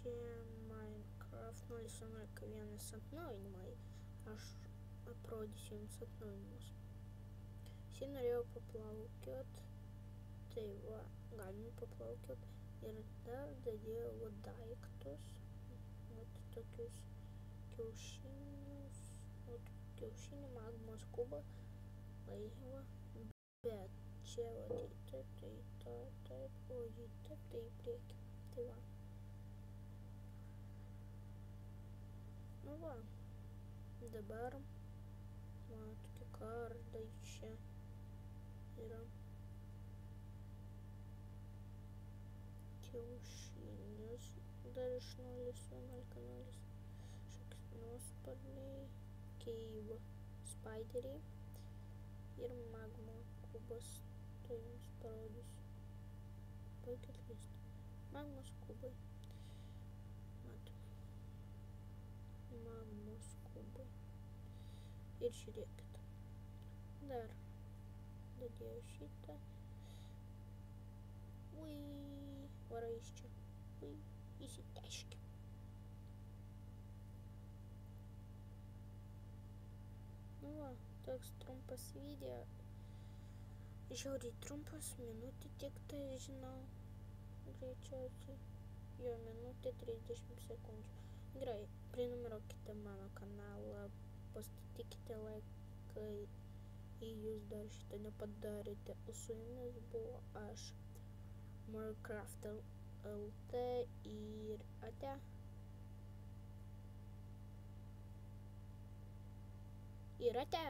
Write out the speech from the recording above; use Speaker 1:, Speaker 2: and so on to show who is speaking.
Speaker 1: Šie Minecraft 0.11 atnaujinimai. Aš parodysiu jums atnaujinimus. Visi norėjau paplaukiot, tai va, galime paplaukiot. Ir dar dadėjau daiktus, vat tokius kiaušinius, vat kiaušinį, magmos kubą, laivą, bet čia vat į taip, tai taip, o į taip, tai į priekį. Tai va. Nu va, dabar man tokie kardai čia yra. Kiaušinius dar iš 0.11. Šaknosparniai, cave spideriai ir magma kubas. Tai jums parodysiu. Bucket list. Magmos kubai. Matom. Magmos kubai. Ir žiūrėkit. Dar dadėjau šitą. Ui, varai iš čia. Ui, įsiteškė. Nu va, toks trumpas video. Žiauriai trumpas, minutė tik tai, žinau. Greičiausiai. Jo, minutė 30 sekundžių. Gerai, prenumeruokite mano kanalą, pastatykite laiką, jei jūs dar šitą nepadarėte. O su jumis buvo aš, Minecraft LT ir ate. Ir ate.